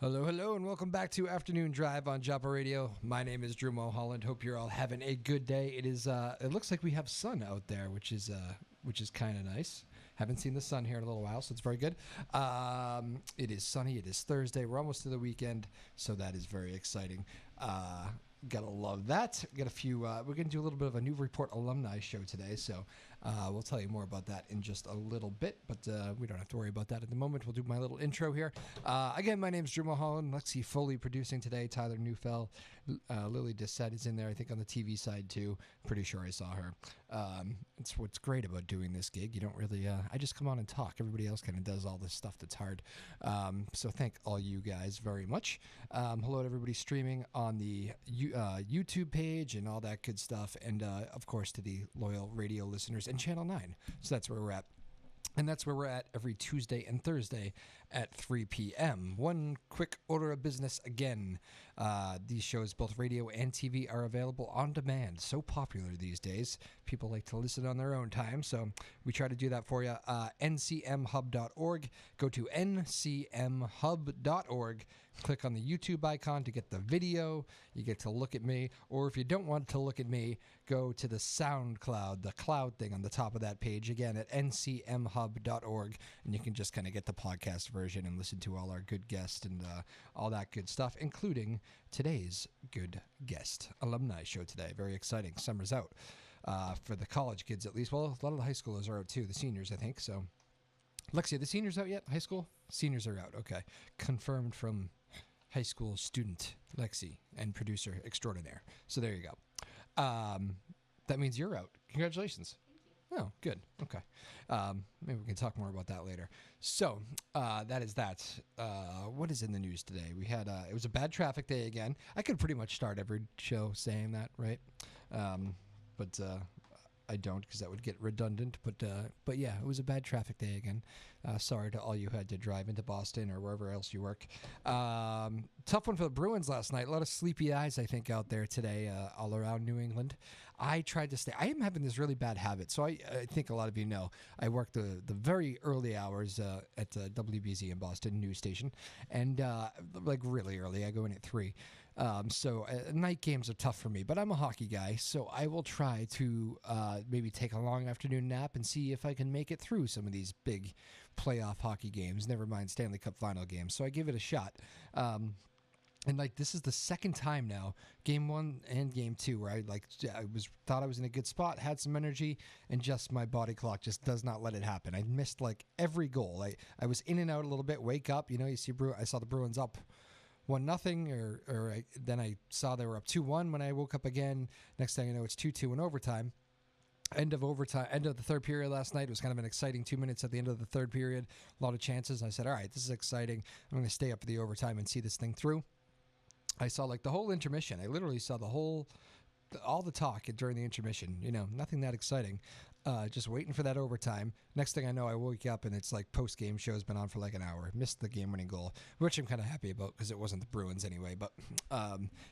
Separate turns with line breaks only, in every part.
Hello, hello, and welcome back to Afternoon Drive on Joppa Radio. My name is Drew Moholland. Hope you're all having a good day. It is. It looks like we have sun out there, which is kind of nice. Haven't seen the sun here in a little while, so it's very good. It is sunny. It is Thursday. We're almost to the weekend, so that is very exciting. Gotta love that. Got a few. We're gonna do a little bit of a Newburyport alumni show today, so we'll tell you more about that in just a little bit. But we don't have to worry about that at the moment. We'll do my little intro here. Again, my name is Drew Moholland. Lexi Foley producing today. Tyler Neufeld, Lily Dissett is in there. I think on the TV side too. Pretty sure I saw her. It's what's great about doing this gig. You don't really. I just come on and talk. Everybody else kind of does all this stuff that's hard. So thank all you guys very much. Hello to everybody streaming on the YouTube page and all that good stuff, and of course to the loyal radio listeners and Channel 9. So that's where we're at. And that's where we're at every Tuesday and Thursday at 3 p.m. One quick order of business again. These shows, both radio and TV, are available on demand. So popular these days. People like to listen on their own time, so we try to do that for you. ncmhub.org. Go to ncmhub.org. Click on the YouTube icon to get the video. You get to look at me. Or if you don't want to look at me, go to the SoundCloud, the cloud thing on the top of that page, again at ncmhub.org, and you can just kind of get the podcast version and listen to all our good guests and all that good stuff, including today's good guest. Alumni show today. Very exciting. Summer's out for the college kids at least. Well, a lot of the high schoolers are out too, the seniors, I think. So, Lexi, are the seniors out yet? High school? Seniors are out. Okay. Confirmed from high school student Lexi and producer extraordinaire. So there you go. That means you're out. Congratulations. Oh, good. Okay. Maybe we can talk more about that later. So that is that. What is in the news today? We had it was a bad traffic day again. I could pretty much start every show saying that, right? But I don't, because that would get redundant. But yeah, it was a bad traffic day again. Sorry to all you had to drive into Boston or wherever else you work. Tough one for the Bruins last night. A lot of sleepy eyes, I think, out there today, all around New England. I tried to stay. I am having this really bad habit. So I think a lot of you know, I work the very early hours at WBZ in Boston news station, and like really early. I go in at 3. So night games are tough for me, but I'm a hockey guy, so I will try to maybe take a long afternoon nap and see if I can make it through some of these big playoff hockey games, never mind Stanley Cup final games. So I give it a shot. And like this is the second time now, game 1 and game 2, where I thought I was in a good spot, had some energy, and just my body clock just does not let it happen. I missed like every goal. I was in and out a little bit. Wake up, you see I saw the Bruins up 1-0, then I saw they were up 2-1 when I woke up again. Next thing I know, it's 2-2 in overtime. End of the third period last night. It was kind of an exciting 2 minutes at the end of the third period. A lot of chances. I said, all right, this is exciting. I'm going to stay up for the overtime and see this thing through. I saw like the whole intermission. I literally saw all the talk during the intermission. Nothing that exciting. Just waiting for that overtime. Next thing I know, I woke up and it's like post-game show has been on for like an hour. Missed the game-winning goal, which I'm kind of happy about because it wasn't the Bruins anyway. But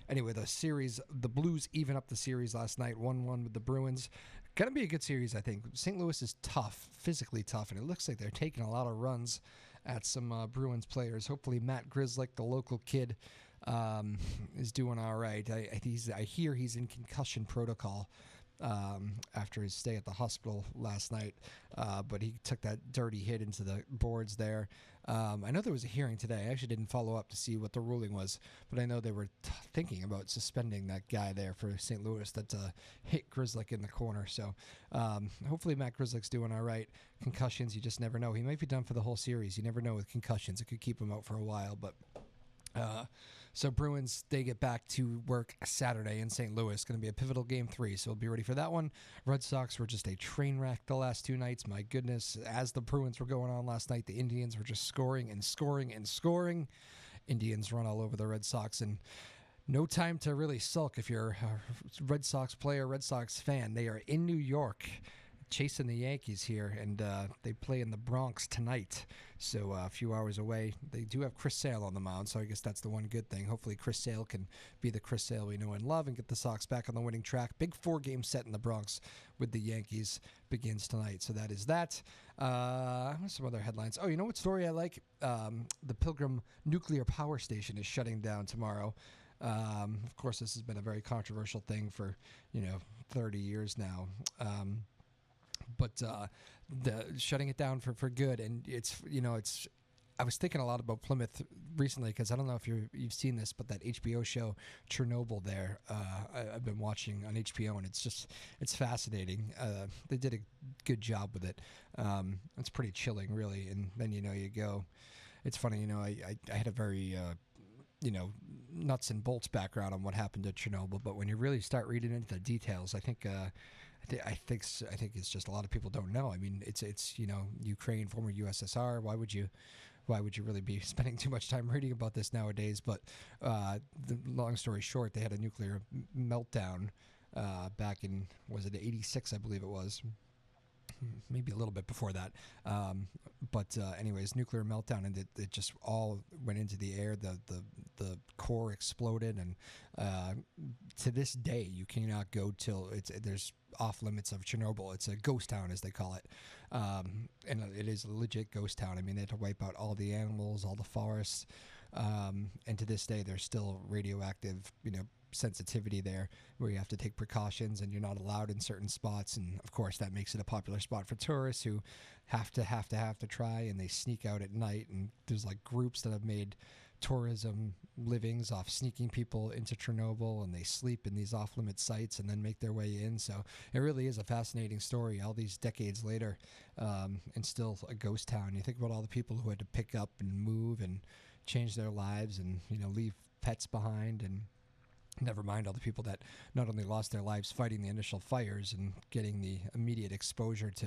anyway, the Blues even up the series last night, 1-1 with the Bruins. Going to be a good series, I think. St. Louis is tough, physically tough, and it looks like they're taking a lot of runs at some Bruins players. Hopefully Matt Grzelcyk, the local kid, is doing all right. I hear he's in concussion protocol after his stay at the hospital last night, but he took that dirty hit into the boards there. I know there was a hearing today. I actually didn't follow up to see what the ruling was, but I know they were thinking about suspending that guy there for St. Louis that hit Grzelcyk in the corner. So hopefully Matt Grzelcyk's doing all right. Concussions, you just never know. He might be done for the whole series. You never know with concussions. It could keep him out for a while, but... So Bruins, they get back to work Saturday in St. Louis. Going to be a pivotal game 3, so we'll be ready for that one. Red Sox were just a train wreck the last 2 nights. My goodness, as the Bruins were going on last night, the Indians were just scoring and scoring and scoring. Indians run all over the Red Sox, and no time to really sulk if you're a Red Sox player, Red Sox fan. They are in New York chasing the Yankees here, and they play in the Bronx tonight, so a few hours away. They do have Chris Sale on the mound, so I guess that's the one good thing. Hopefully Chris Sale can be the Chris Sale we know and love and get the Sox back on the winning track. Big 4-game set in the Bronx with the Yankees begins tonight, so that is that. Some other headlines. Oh, you know what story I like? The Pilgrim Nuclear Power Station is shutting down tomorrow. Of course, this has been a very controversial thing for, 30 years now. But the shutting it down for good, and it's. I was thinking a lot about Plymouth recently because I don't know if you've seen this, but that HBO show Chernobyl there, I've been watching on HBO, and it's fascinating. They did a good job with it. It's pretty chilling, really. And then you go. It's funny, I had a very nuts and bolts background on what happened at Chernobyl, but when you really start reading into the details, I think it's just a lot of people don't know. I mean, it's Ukraine, former USSR. Why would you really be spending too much time reading about this nowadays? But the long story short, they had a nuclear meltdown back in, was it 86, I believe it was. Maybe a little bit before that. But anyways, nuclear meltdown, and it just all went into the air. The core exploded, and to this day, you cannot go till there's off limits of Chernobyl. It's a ghost town, as they call it. And it is a legit ghost town. I mean, they had to wipe out all the animals, all the forests. And to this day, there's still radioactive, sensitivity there where you have to take precautions and you're not allowed in certain spots, and of course that makes it a popular spot for tourists who have to try, and they sneak out at night, and there's like groups that have made tourism livings off sneaking people into Chernobyl, and they sleep in these off-limit sites and then make their way in. So it really is a fascinating story all these decades later, and still a ghost town. You think about all the people who had to pick up and move and change their lives and leave pets behind, and never mind all the people that not only lost their lives fighting the initial fires and getting the immediate exposure to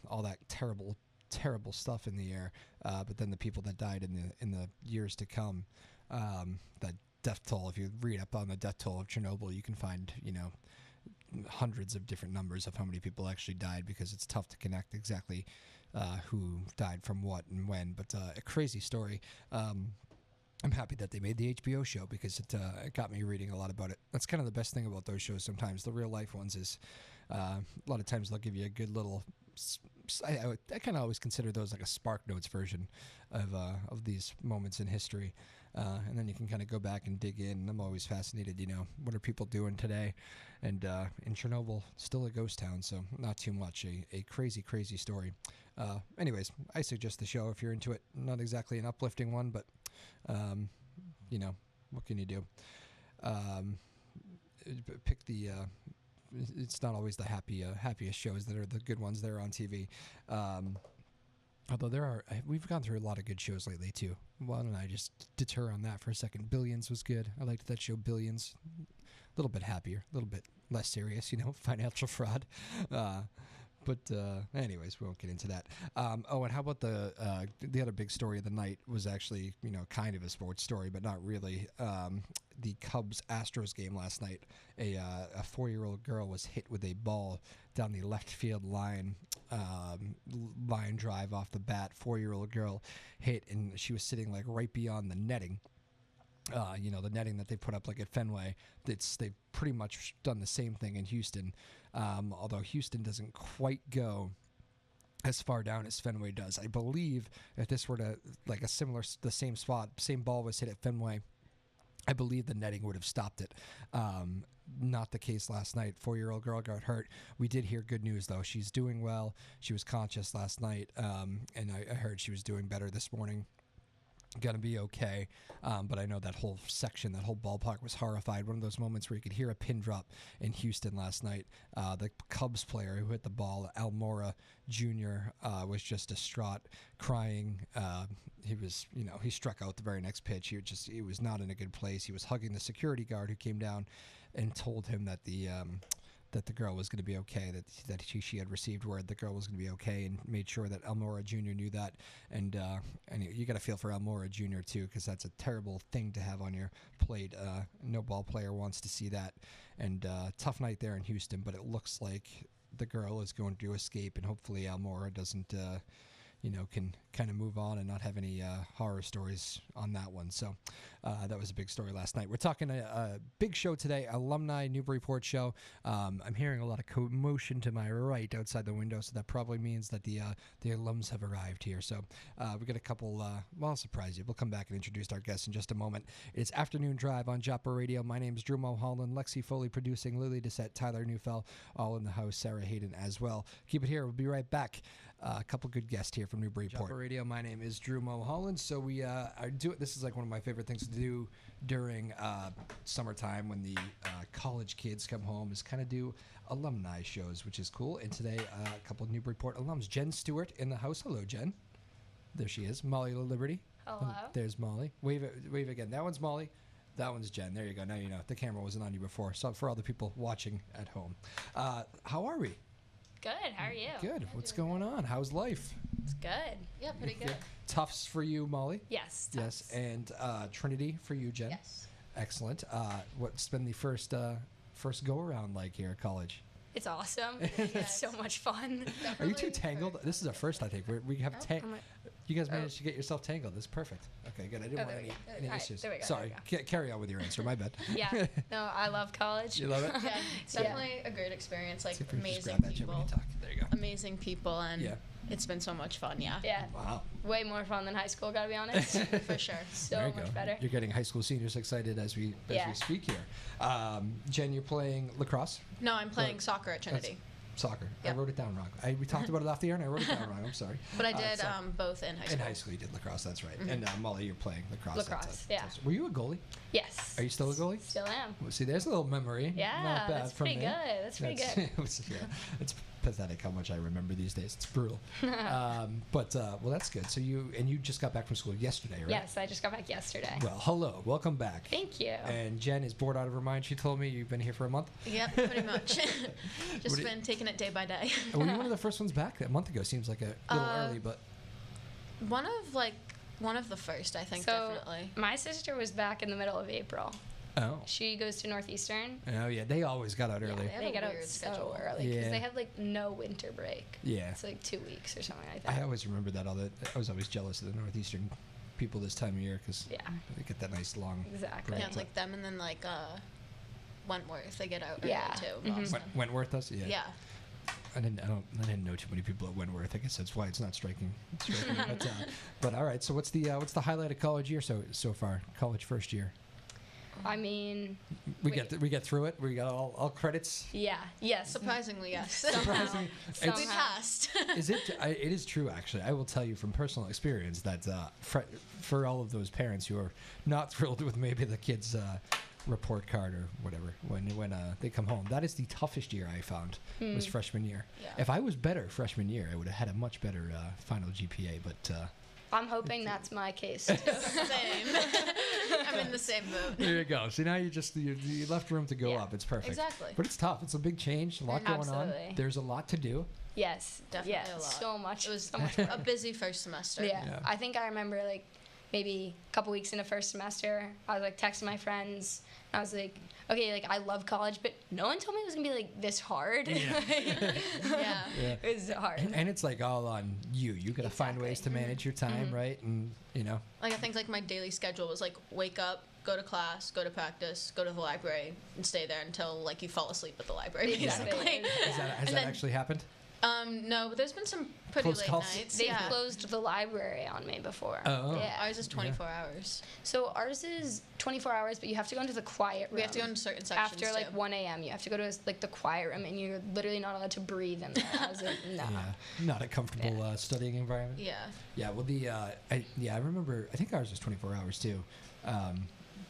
all that terrible stuff in the air, but then the people that died in the years to come. That death toll, if you read up on the death toll of Chernobyl, you can find hundreds of different numbers of how many people actually died, because it's tough to connect exactly who died from what and when. But a crazy story. I'm happy that they made the HBO show, because it got me reading a lot about it. That's kind of the best thing about those shows sometimes. The real life ones is a lot of times they'll give you a good little. I kind of always consider those like a Spark Notes version of these moments in history, and then you can kind of go back and dig in. I'm always fascinated, what are people doing today? And in Chernobyl, still a ghost town, so not too much. A crazy story. Anyways, I suggest the show if you're into it. Not exactly an uplifting one, but what can you do? Pick the. It's not always the happiest shows that are the good ones that are on TV. Although we've gone through a lot of good shows lately too. Why don't I just deter on that for a second? Billions was good. I liked that show, Billions. A little bit happier, a little bit less serious, financial fraud. But anyways, we won't get into that. And how about the other big story of the night was actually, kind of a sports story, but not really. The Cubs-Astros game last night. A 4-year-old girl was hit with a ball down the left field line drive off the bat. 4-year-old girl hit, and she was sitting like right beyond the netting. The netting that they put up like at Fenway. They've pretty much done the same thing in Houston, although Houston doesn't quite go as far down as Fenway does. I believe if this were to like the same spot, same ball was hit at Fenway, I believe the netting would have stopped it. Not the case last night. 4-year-old girl got hurt. We did hear good news, though. She's doing well. She was conscious last night, and I heard she was doing better this morning. Gonna be okay, but I know that whole ballpark was horrified. One of those moments where you could hear a pin drop in Houston last night. The Cubs player who hit the ball, Almora Jr., was just distraught, crying. He struck out the very next pitch. He was not in a good place. He was hugging the security guard who came down and told him that the girl was going to be okay, that she had received word the girl was going to be okay, and made sure that Almora Jr. knew that. And you got to feel for Almora Jr. too, because that's a terrible thing to have on your plate. No ball player wants to see that. And tough night there in Houston, but it looks like the girl is going to escape, and hopefully Almora doesn't, can kind of move on and not have any horror stories on that one. So that was a big story last night. We're talking a big show today, Alumni Newburyport show. I'm hearing a lot of commotion to my right outside the window, so that probably means that the alums have arrived here. So we got a couple, I'll surprise you. We'll come back and introduce our guests in just a moment. It's Afternoon Drive on Joppa Radio. My name is Drew Moholland, Lexi Foley producing, Lily Doucette, Tyler Neufeld, all in the house, Sarah Hayden as well. Keep it here. We'll be right back. A couple good guests here from Newburyport. Joppa Radio. My name is Drew Moholland. So we are doing. This is like one of my favorite things to do during summertime when the college kids come home, is kind of do alumni shows, which is cool. And today, a couple of Newburyport alums. Jen Stuart in the house. Hello, Jen. There she is. Molly Laliberty.
Hello.
There's Molly. Wave again. That one's Molly. That one's Jen. There you go. Now you know. The camera wasn't on you before. So for all the people watching at home, how are we?
Good. How are you?
Good. What's going on? How's life?
It's good. Yeah, pretty good.
Tufts for you, Molly?
Yes.
Tufts. Yes. And Trinity for you, Jen?
Yes.
Excellent. What's been the first go-around like here at college?
It's awesome. It's so much fun.
Are you two tangled? This is a first, I think. We have you guys managed to get yourself tangled. That's perfect. Okay, good. I didn't want any issues.
There we go.
Sorry. Carry on with your answer. My bad.
Yeah. No, I love college.
You love it?
Yeah, it's definitely a great experience. Like amazing people.
There you go.
Amazing people, and it's been so much fun. Yeah.
Yeah.
Wow.
Way more fun than high school, gotta be honest.
For sure.
So much better.
You're getting high school seniors excited as we speak here. Jen, you're playing lacrosse?
No, I'm playing soccer at Trinity.
Soccer.
Yep.
I wrote it down wrong. We talked about it off the air, and I wrote it down wrong. I'm sorry.
But I did both in high school.
In high school, you did lacrosse. That's right. And Molly, you're playing lacrosse.
Lacrosse, yeah.
Were you a goalie?
Yes.
Are you still a goalie?
Still am.
Well, see, there's a little memory.
Yeah,
Not bad
that's
from
pretty
me.
good. That's pretty good.
It's pathetic how much I remember these days. It's brutal. But that's good. So you just got back from school yesterday, right?
Yes, I just got back yesterday.
Well, hello, welcome back.
Thank you.
And Jen is bored out of her mind. She told me you've been here for a month.
Yep, pretty much. Just been taking it day by day.
Were you one of the first ones back? A month ago seems like a little early, but
one of the first, I think, definitely.
My sister was back in the middle of April.
Oh.
She goes to Northeastern.
Oh, yeah. They always got out early.
Yeah, they got out so early because they have, like, no winter break.
Yeah.
It's, like, 2 weeks or something like that.
I always remember that. I was always jealous of the Northeastern people this time of year because they get that nice long
Exactly.
break.
Yeah, like them and then, like, Wentworth. They get out early, too.
Mm-hmm.
Wentworth does? Yeah.
Yeah.
I didn't know too many people at Wentworth. I guess that's why it's not striking. But all right. So what's the highlight of college year so far? College first year.
I mean,
we get through it. We got all credits.
Yeah. Yes.
Surprisingly, yes.
Surprisingly,
we passed.
Is it? It is true. Actually, I will tell you from personal experience that for all of those parents who are not thrilled with maybe the kids' report card or whatever when they come home, that is the toughest year I found was freshman year.
Yeah.
If I was better freshman year, I would have had a much better final GPA. But
I'm hoping that's my case too.
Same. I'm in the same boat.
there you go. See, now you left room to go up. It's perfect.
Exactly.
But it's tough. It's a big change. A lot going on. There's a lot to do.
Yes.
Definitely a lot.
So much.
It was
so much
a busy first semester.
Yeah. I think I remember like maybe a couple weeks into first semester, I was like texting my friends. I was like, okay, like I love college, but no one told me it was gonna be like this hard.
Yeah.
It was hard.
And it's like all on you. You gotta find ways to manage your time, right? And
like I think like my daily schedule was like wake up, go to class, go to practice, go to the library, and stay there until like you fall asleep at the library. Basically.
Has that actually happened?
No, but there's been some pretty
Close
late
calls?
nights.
They closed the library on me before.
Oh.
Yeah.
Ours is 24 hours.
So ours is 24 hours, but you have to go into the quiet room.
We have to go into certain sections
after like 1 a.m. You have to go to like the quiet room, and you're literally not allowed to breathe in there. I was like, no.
Yeah, not a comfortable studying environment.
Yeah.
Yeah. Well, I remember. I think ours was 24 hours too.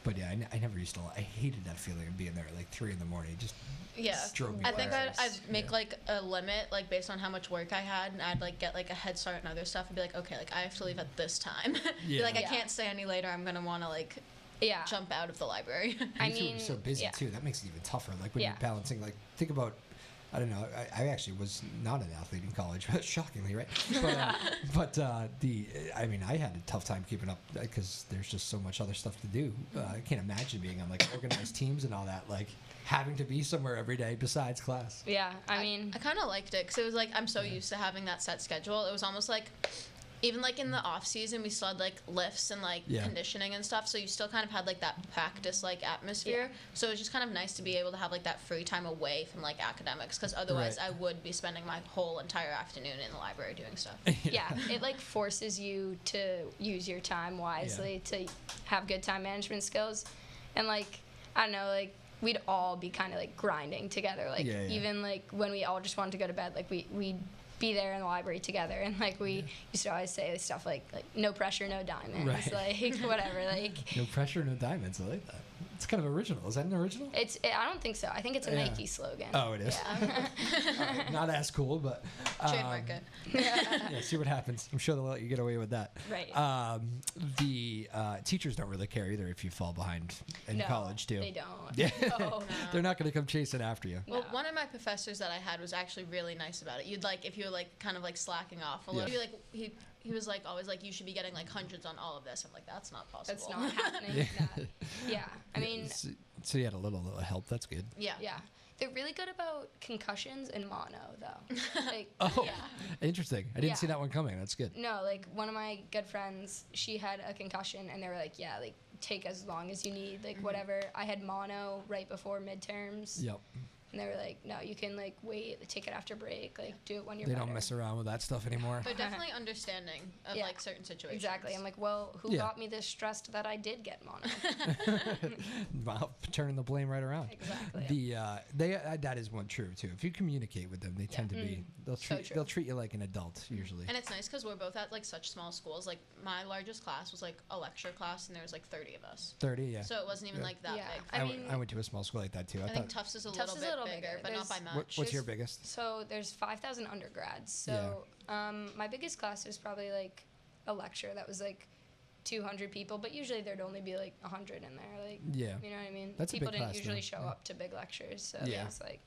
But yeah, I never used to. I hated that feeling of being there at like 3 a.m. Just drove me
I think
wild.
I'd make like a limit, like based on how much work I had, and I'd like get like a head start and other stuff, and be like, okay, like I have to leave at this time. Be like, I can't stay any later. I'm gonna want to like jump out of the library.
I mean, so busy too. That makes it even tougher. Like when you're balancing. Like think about. I don't know. I actually was not an athlete in college, shockingly, right? But I mean, I had a tough time keeping up because there's just so much other stuff to do. I can't imagine being on like organized teams and all that. Like having to be somewhere every day besides class.
Yeah, I mean,
I kind of liked it because it was like I'm so used to having that set schedule. It was almost like even like in the off season we still had like lifts and like conditioning and stuff, so you still kind of had like that practice like atmosphere. So it was just kind of nice to be able to have like that free time away from like academics, because otherwise I would be spending my whole entire afternoon in the library doing stuff.
It like forces you to use your time wisely to have good time management skills. And like I don't know, like we'd all be kind of like grinding together, like even like when we all just wanted to go to bed, like we'd be there in the library together, and like we used to always say stuff like no pressure, no diamonds, like whatever, like
no pressure, no diamonds. I like that. It's kind of original. Is that an original?
I don't think so. I think it's a Nike slogan.
Oh, it is. Right. Not as cool, but
trademark it.
See what happens. I'm sure they'll let you get away with that.
Right.
The teachers don't really care either if you fall behind in college too.
They don't.
Yeah.
No.
They're not going to come chasing after you.
Well, one of my professors that I had was actually really nice about it. You'd like, if you were like kind of like slacking off a little, you'd be like he was like always like, you should be getting like hundreds on all of this. I'm like, that's not possible.
That's not happening. I mean,
so you had a little help. That's good.
Yeah. They're really good about concussions and mono, though. Like,
interesting. I didn't see that one coming. That's good.
No, like one of my good friends, she had a concussion, and they were like, like take as long as you need, like whatever. I had mono right before midterms.
Yep.
And they were like, no, you can like wait, take it after break, like do it when you're
They
better.
don't mess around with that stuff anymore.
They're definitely understanding of like certain situations.
Exactly. I'm like, well, who got me this stressed that I did get mono?
Well, turning the blame right around.
Exactly.
That is one true too. If you communicate with them, they tend to be they'll treat you like an adult usually.
And it's nice because we're both at like such small schools. Like my largest class was like a lecture class, and there was like 30 of us.
30, yeah.
So it wasn't even like that big.
I went to a small school like that too.
I think Tufts is a little bit bigger, but not by much.
What's your biggest?
So there's 5,000 undergrads. So my biggest class was probably like a lecture that was like 200 people, but usually there'd only be like 100 in there. Like, you know what I mean?
That's
people
a big
didn't
class,
usually show up to big lectures, so it's like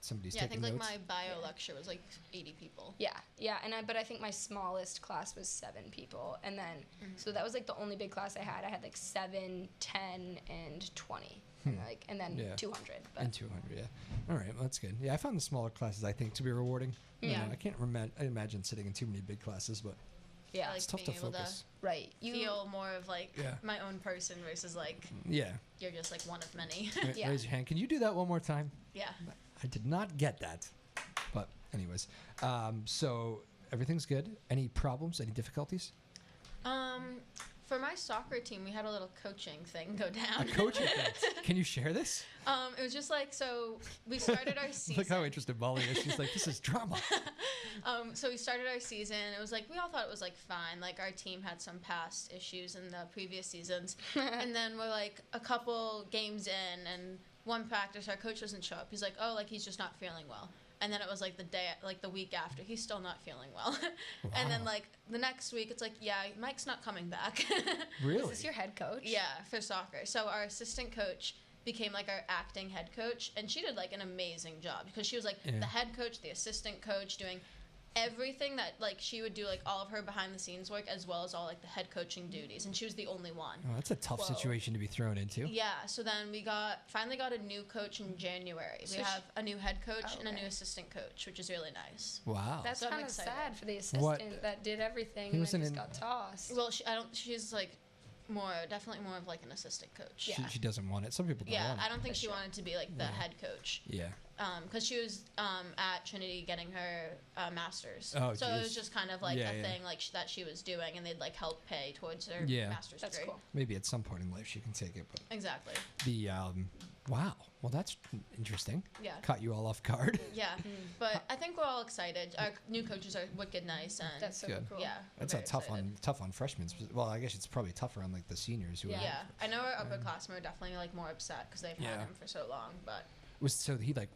somebody's
taking
notes.
I think like my bio lecture was like 80 people.
But I think my smallest class was 7 people, and then so that was like the only big class I had. I had like 7, 10, and 20. And then 200. But.
And 200, All right, well, that's good. Yeah, I found the smaller classes, I think, to be rewarding. I can't imagine sitting in too many big classes, but it's tough to focus.
You feel more of like my own person versus like you're just like one of many.
Raise your hand. Can you do that one more time?
Yeah.
I did not get that. But anyways, so everything's good. Any problems? Any difficulties?
For my soccer team, we had a little coaching thing go down.
A coaching thing? Can you share this?
It was just like, so we started our season.
Look how interested Molly is. She's like, this is drama.
So we started our season. It was like, we all thought it was like fine. Like our team had some past issues in the previous seasons. And then we're like a couple games in, and one practice, our coach doesn't show up. He's like, oh, like he's just not feeling well. And then it was like the week after, he's still not feeling well. Wow. And then like the next week, it's like, Mike's not coming back.
Really?
Is this your head coach?
Yeah, for soccer. So our assistant coach became like our acting head coach, and she did like an amazing job because she was like the head coach, the assistant coach, doing everything that like she would do, like all of her behind the scenes work as well as all like the head coaching duties, and she was the only one.
Oh, that's a tough situation to be thrown into.
So then we finally got a new coach in January. We have a new head coach and a new assistant coach, which is really nice.
Wow.
That's kind of sad for the assistant that did everything and then just got tossed.
Well, she's like definitely more of like an assistant coach.
She doesn't want it. Some people don't want it.
I don't think she wanted to be like the head coach.
Yeah.
Because she was at Trinity getting her master's.
Oh,
so it was just kind of like a thing like that she was doing, and they'd like help pay towards her master's degree.
Cool.
Maybe at some point in life she can take it. But
exactly.
Wow. Well, that's interesting.
Yeah.
Caught you all off guard.
Yeah. But I think we're all excited. Our new coaches are wicked nice, and
that's so
good.
Cool.
Yeah.
That's tough on freshmen. Well, I guess it's probably tougher on like the seniors who.
Yeah. I know our upperclassmen are definitely like more upset because they've had him for so long, but.
So he like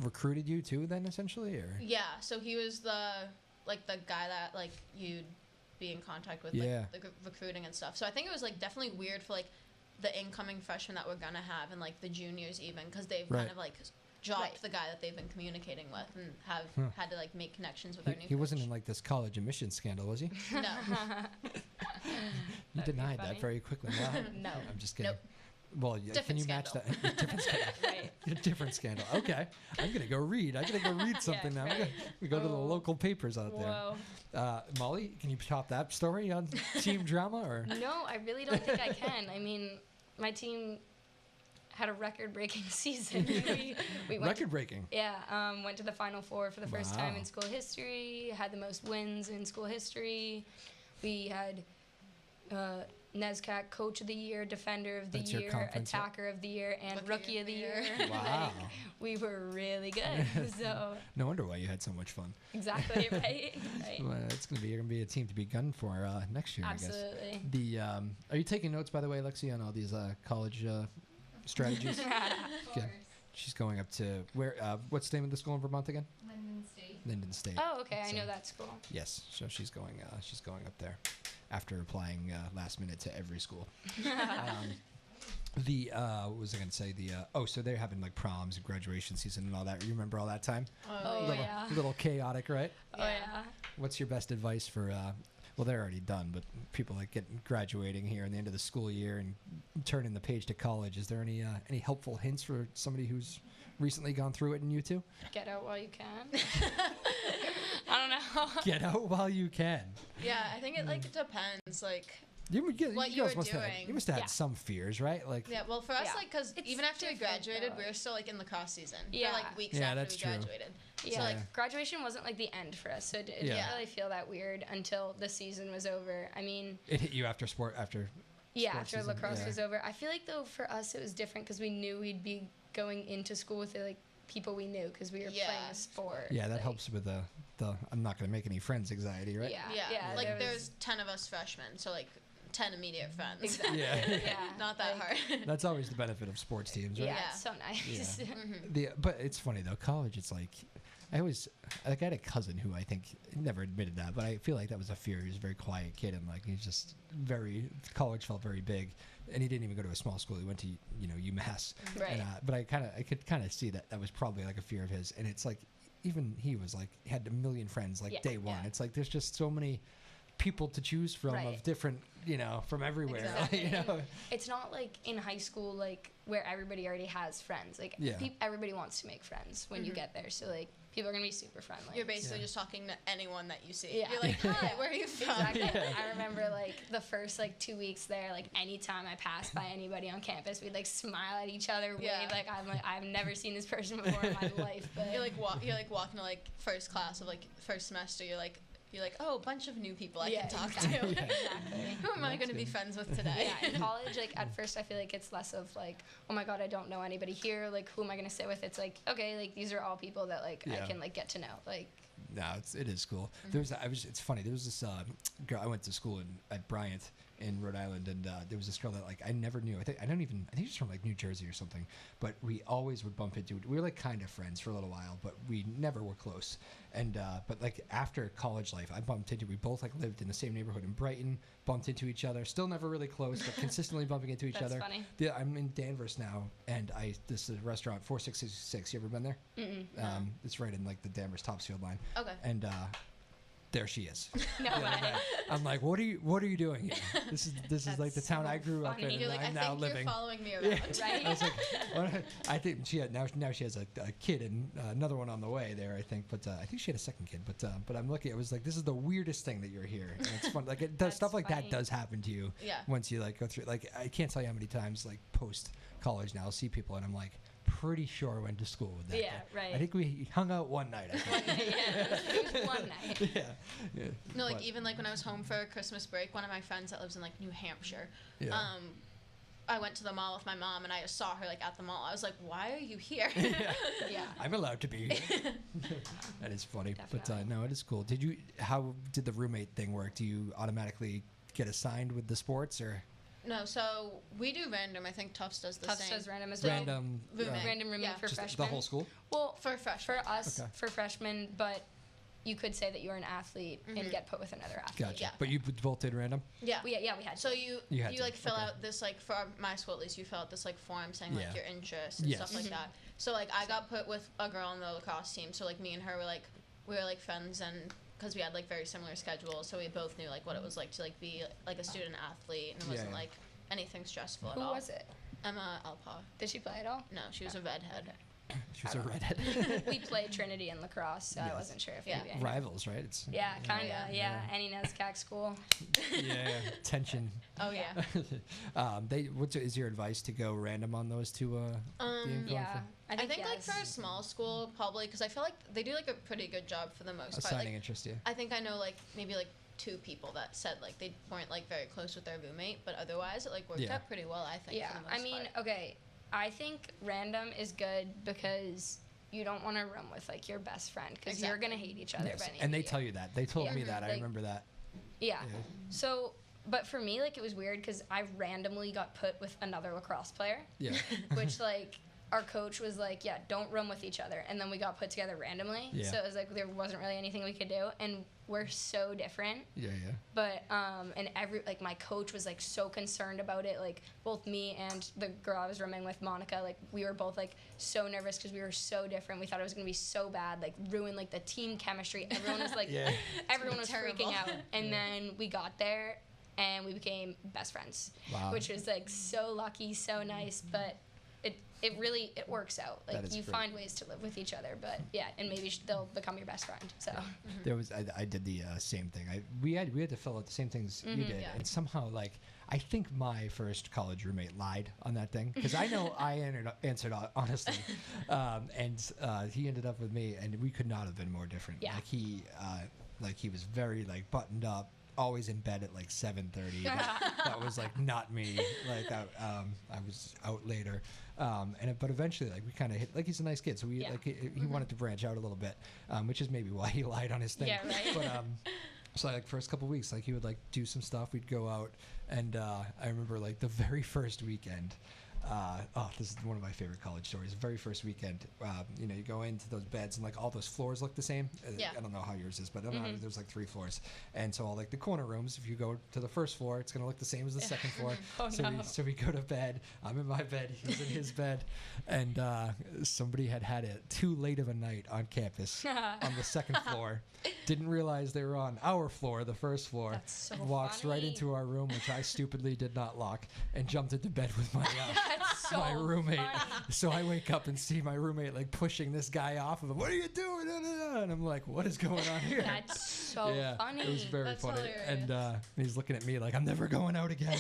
recruited you too then essentially, or?
Yeah. So he was the guy that like you'd be in contact with like the recruiting and stuff. So I think it was like definitely weird for like the incoming freshmen that we're gonna have and like the juniors even, because they've kind of like dropped the guy that they've been communicating with and have had to like make connections with our new coach.
He wasn't in like this college admissions scandal, was he?
No.
You denied that very quickly. Wow.
No.
I'm just kidding.
Nope.
Well, can you match that? Different scandal.
Right.
Different scandal. Okay. I'm going to go read. I'm going to go read something now.
Right.
We go to the local papers out there. Molly, can you top that story on team drama? Or?
No, I really don't think I can. I mean, my team had a record-breaking season. we went
Record-breaking?
Went to the Final Four for the first time in school history, had the most wins in school history. We had NESCAC Coach of the Year, Defender of the Year, Attacker of the Year, and Rookie of the Year.
Wow.
We were really good. So
no wonder why you had so much fun.
Exactly, right?
Well, it's going to be a team to be gunned for next year,
Absolutely.
I guess. Are you taking notes, by the way, Lexi, on all these college strategies?
Of course.
She's going up to where? What's the name of the school in Vermont again? Linden State.
Oh, okay. I know that school.
Yes. So she's going up there after applying last minute to every school. What was I going to say? So they're having like proms and graduation season and all that. You remember all that time? Little chaotic, right?
Oh yeah.
What's your best advice for? Well, they're already done, but people like graduating here in the end of the school year and turning the page to college. Is there any helpful hints for somebody who's recently gone through it in U2?
Get out while you can. I don't know.
Get out while you can.
Yeah, I think it depends.
What
you were
must
doing.
You must have had some fears, right?
Well, for us, because
It's
even after we
different,
graduated,
though.
we were still in lacrosse season
Yeah.
for weeks
Yeah,
after
that's
we
true.
graduated.
Yeah,
So
graduation wasn't the end for us, so it didn't really feel that weird until the season was over. I mean,
it hit you after sport
after
season,
lacrosse was over. I feel like though for us it was different because we knew we'd be going into school with people we knew because we were playing a sport.
Yeah, that helps with the I'm not going to make any friends anxiety, right?
Yeah. There's 10 of us freshmen, so 10 immediate friends.
Exactly.
Yeah.
Not that hard.
That's always the benefit of sports teams, right?
Yeah, it's so nice.
Yeah. But it's funny though, college. It's I had a cousin who I think never admitted that, but I feel like that was a fear. He was a very quiet kid, and he's just college felt very big, and he didn't even go to a small school. He went to UMass.
Right.
And, but I could kind of see that was probably a fear of his, and it's even he was he had a million friends day one. It's there's just so many people to choose from of different from everywhere.
Exactly. It's not in high school where everybody already has friends. Everybody wants to make friends when you get there, so people are gonna be super friendly.
You're basically just talking to anyone that you see.
Yeah.
You're hi, where are you from?
Exactly. I remember the first 2 weeks there, anytime I passed by anybody on campus, we'd smile at each other, wave I've never seen this person before in my life. But
you're walking to first class of first semester. You're oh, a bunch of new people I can talk to.
Exactly.
Who am I going to be friends with today?
Yeah, in college, at first I feel it's less of oh my god, I don't know anybody here. Who am I going to sit with? It's okay, these are all people that I can get to know.
No, it is cool. It's funny. There was this girl. I went to school at Bryant in Rhode Island, and there was this girl that I never knew. I think she's from New Jersey or something. But we always would bump into. We were kind of friends for a little while, but we never were close. And but after college life, I bumped into. We both lived in the same neighborhood in Brighton. Bumped into each other. Still never really close, but consistently bumping into each other.
That's funny.
Yeah, I'm in Danvers now, and this is a restaurant 4666. You ever been there?
No.
It's right in the Danvers Topsfield line.
Okay.
And there she is.
No way.
I'm what are you doing here? This is the town I grew up in,
funny.
and
You're
I'm
I
now
think
living.
you're following me around.
Right?
I was I think she had now she has a kid and another one on the way there. I think, but I think she had a second kid. But I'm looking. I was this is the weirdest thing that you're here. And it's fun. It does stuff that
funny.
does happen to you.
Yeah.
Once you go through. I can't tell you how many times post college now I'll see people and I'm pretty sure I went to school with that
Yeah,
guy.
right.
I think we hung out one night. I think.
One night, yeah. It was one night.
Yeah.
No,
But-
even when I was home for Christmas break, one of my friends that lives in New Hampshire,
Yeah.
I went to the mall with my mom and I just saw her at the mall. I was why are you here?
Yeah.
I'm allowed to be. That is funny.
Definitely.
But no, it is cool. How did the roommate thing work? Do you automatically get assigned with the sports or?
No, so we do random. I think Tufts does the
Tufts
same.
does random as well.
Random.
Random roommate
Yeah.
for
Just
freshmen.
the whole school?
Well,
For freshmen.
for us,
Okay.
for freshmen, but you could say that you're an athlete and get put with another athlete.
Gotcha.
Yeah.
But you both did random?
Yeah.
We had.
So
to.
you
had to,
fill
okay.
out this for my school at least you fill out this form saying
Yeah.
your interests and
Yes.
stuff like that. So I got put with a girl on the lacrosse team. So me and her were we were friends and because we had very similar schedules. So we both knew what it was to be a student athlete and it wasn't
Yeah.
anything stressful at
Who
all.
was it?
Emma Alpa.
Did she play at all?
No, she was a redhead.
Okay.
She was a redhead.
We played Trinity in lacrosse, so I wasn't sure if maybe I knew.
Rivals, right? It's,
Kind of, Any NESCAC school.
Tension.
Oh, yeah.
Is your advice to go random on those two?
I think
like for a small school, probably, because I feel like they do like a pretty good job for the most part.
Assigning interest, yeah.
I think I know like maybe like 2 people that said like they weren't like very close with their roommate, but otherwise it like worked out pretty well, I think.
Yeah,
for the most part.
okay. I think random is good because you don't want to room with like your best friend because you're gonna hate each other.
Yes. And they tell you that. They told me that.
Like,
I remember that.
Yeah. So, but for me, like it was weird because I randomly got put with another lacrosse player. Yeah. Which like our coach was like, yeah, don't room with each other, and then we got put together randomly. Yeah. So it was like there wasn't really anything we could do, and we're so different. Yeah. But and my coach was like so concerned about it. Like both me and the girl I was rooming with, Monica, like we were both like so nervous because we were so different. We thought it was gonna be so bad, like ruin like the team chemistry. Everyone was like, everyone was freaking out. And then we got there, and we became best friends. Wow. Which was like so lucky, so nice, but. It really works out. Like you find ways to live with each other, but and maybe they'll become your best friend. So
there was I did the same thing. We had to fill out the same things you did, and somehow like I think my first college roommate lied on that thing because I know I answered honestly, and he ended up with me, and we could not have been more different. Yeah. Like he was very like buttoned up. Always in bed at like 7:30. That was like not me. Like I was out later, but eventually like we kind of hit. Like he's a nice kid, so we like he wanted to branch out a little bit, which is maybe why he lied on his thing. Yeah, right. But so like first couple weeks, like he would like do some stuff. We'd go out, and I remember like the very first weekend. This is one of my favorite college stories. The very first weekend, you go into those beds and like all those floors look the same. I don't know how yours is, but I don't know, there's like 3 floors. And so all like the corner rooms, if you go to the first floor, it's going to look the same as the second floor. So we go to bed. I'm in my bed. He's in his bed. And somebody had it too late of a night on campus on the second floor. Didn't realize they were on our floor, the first floor.
That's so
walks
funny.
right into our room, which I stupidly did not lock, and jumped into bed with my my roommate.
Funny.
So I wake up and see my roommate like pushing this guy off of him. What are you doing? And I'm like, what is going on here?
That's so funny.
It was very funny.
Hilarious.
And he's looking at me like, I'm never going out again.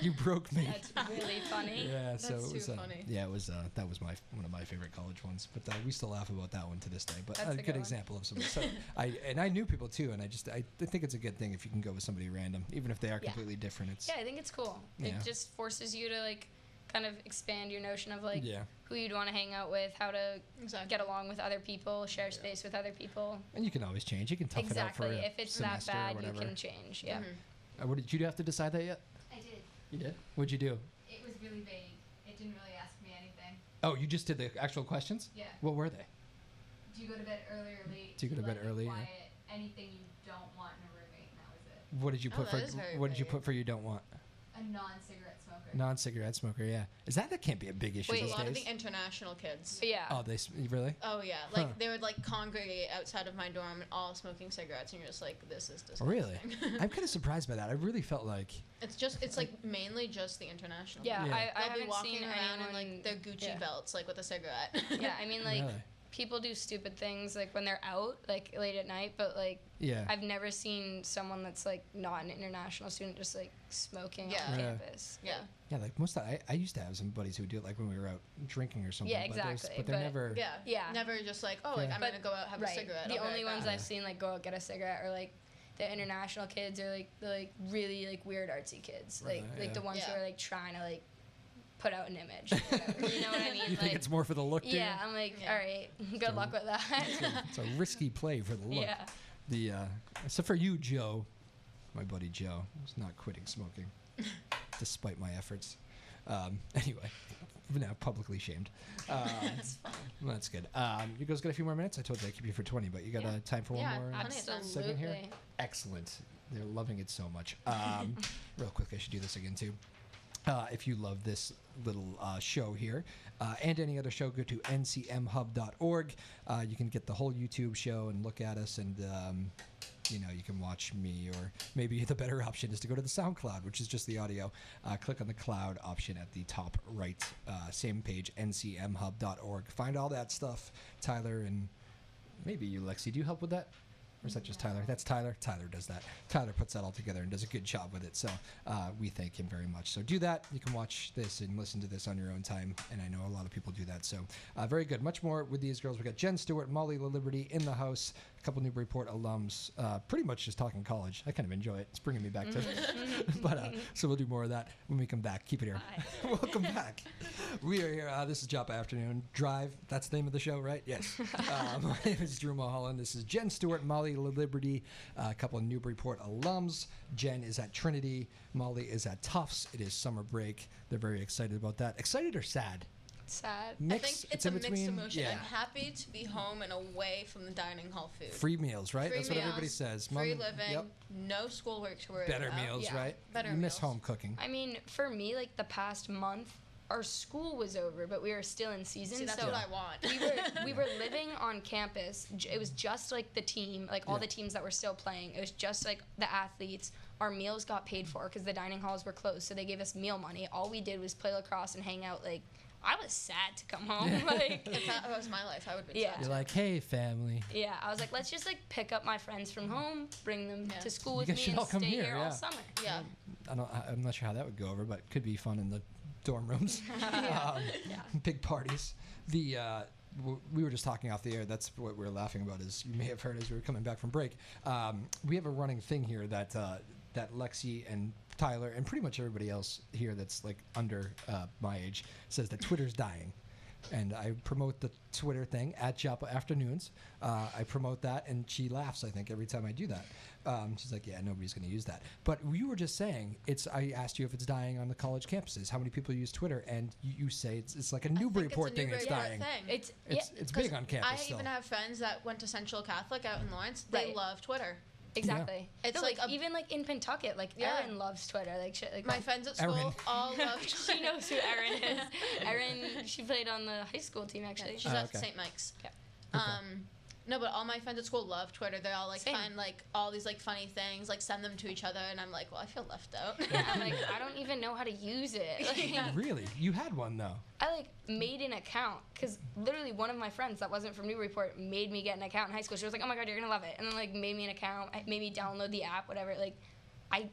You broke me.
That's really funny.
Yeah,
that's
so it was
funny.
it was that was one of my favorite college ones. But we still laugh about that one to this day. But
that's
a good example of somebody. So I knew people too, and I think it's a good thing if you can go with somebody random, even if they are completely different.
I think it's cool. It just forces you to like kind of expand your notion of like who you'd want to hang out with, how to get along with other people, share space with other people.
And you can always change. You can tough it out for
if it's that bad, you can change. Yeah.
What did you have to decide that yet?
I did.
You did? What'd you do?
It was really vague. It didn't really ask me anything.
Oh, you just did the actual questions?
Yeah.
What were they?
Do you go to bed early or late?
Do you go to bed early?
Quiet, anything you don't want in a roommate, and that was it.
What did you put did you put for you don't want?
A non-cigarette smoker.
Non-cigarette smoker, yeah. That can't be a big issue these days?
A lot of the international kids.
Yeah.
Oh, really?
Oh, yeah. Like, they would, like, congregate outside of my dorm and all smoking cigarettes, and you're just like, this is disgusting.
Really? I'm kind of surprised by that. I really felt like...
It's like, mainly just the international.
Yeah,
yeah.
I
They'll be walking
seen
around
anyone...
in, like, their Gucci belts, like, with a cigarette.
Yeah, I mean, like...
Really?
People do stupid things like when they're out like late at night, but like I've never seen someone that's like not an international student just like smoking on campus.
Yeah.
Yeah, like I used to have some buddies who would do it like when we were out drinking or something.
Yeah, exactly.
But they're never
never just like, I'm gonna go out have a cigarette.
The only ones I've seen like go out get a cigarette are like the international kids or like the like really like weird artsy kids. Like the ones who are like trying to like put out an image. You know what I mean?
You think it's more for the look, do you?
Yeah, I'm like, all right, good luck with that.
It's a risky play for the look. Yeah. Except for you, Joe, my buddy Joe, who's not quitting smoking, despite my efforts. Anyway, now publicly shamed.
That's fine.
Well, that's good. You guys got a few more minutes? I told you I'd keep you for 20, but you got time for one more segment here? Excellent. They're loving it so much. Real quick, I should do this again, too. If you love this little show here and any other show, go to ncmhub.org. You can get the whole YouTube show and look at us and you can watch me, or maybe the better option is to go to the SoundCloud, which is just the audio. Click on the cloud option at the top right, same page, ncmhub.org. Find all that stuff. Tyler and maybe you, Lexi, do you help with that? Or is that just Tyler? That's Tyler. Tyler does that. Tyler puts that all together and does a good job with it. So we thank him very much. So do that. You can watch this and listen to this on your own time. And I know a lot of people do that. So very good. Much more with these girls. We got Jen Stuart, Molly Laliberty in the house. A couple Newburyport alums. Pretty much just talking college. I kind of enjoy it. It's bringing me back to but so we'll do more of that when we come back. Keep it here. Welcome back. We are here. This is Joppa Afternoon Drive. That's the name of the show, right? Yes. My name is Drew Moholland. This is Jen Stuart, Molly Laliberty, a couple of Newburyport alums. Jen is at Trinity. Molly is at Tufts. It is summer break. They're very excited about that. Excited or sad?
Sad.
I think it's a mixed emotion. Yeah. I'm happy to be home and away from the dining hall food.
Free meals, right? That's what everybody says.
Free living, no schoolwork to worry
Better
about.
meals, right?
Better
you
meals.
miss home cooking.
I mean, for me, like the past month, our school was over, but we were still in season.
See, that's
so
what I want.
we were living on campus. It was just like the team, like all the teams that were still playing. It was just like the athletes. Our meals got paid for because the dining halls were closed, so they gave us meal money. All we did was play lacrosse and hang out. Like, I was sad to come home. Like,
if that was my life, I would be sad.
You're like, hey, family.
Yeah, I was like, let's just like pick up my friends from home, bring them to school with
You
me,
guys should
and
all come
stay
here,
here all summer.
Yeah.
I'm not sure how that would go over, but it could be fun in the dorm rooms. Big parties. We were just talking off the air. That's what we were laughing about, as you may have heard as we were coming back from break. We have a running thing here that Lexi and Tyler and pretty much everybody else here that's like under my age says that Twitter's dying. And I promote the Twitter thing at Joppa Afternoons. I promote that, and she laughs, I think, every time I do that. She's like, yeah, nobody's going to use that. But you were just saying, I asked you if it's dying on the college campuses. How many people use Twitter? And you say it's like a Newburyport thing that's dying.
It's
big on campus
I
still.
even have friends that went to Central Catholic out in Lawrence. They love Twitter.
Exactly.
Yeah. It's like
even like in Pentucket, like Erin loves Twitter. Like shit, like
my friends at school all love Twitter.
She knows who Erin is. Erin, she played on the high school team actually.
Yeah, she's at St. Mike's.
Yeah.
No, but all my friends at school love Twitter. They all like find like all these like funny things, like send them to each other, and I'm like, well, I feel left out.
Yeah, I'm like, I don't even know how to use it. Like,
Really? You had one though.
I like made an account because literally one of my friends that wasn't from Newburyport made me get an account in high school. She was like, oh my god, you're gonna love it, and then like made me an account, made me download the app, whatever. Like, I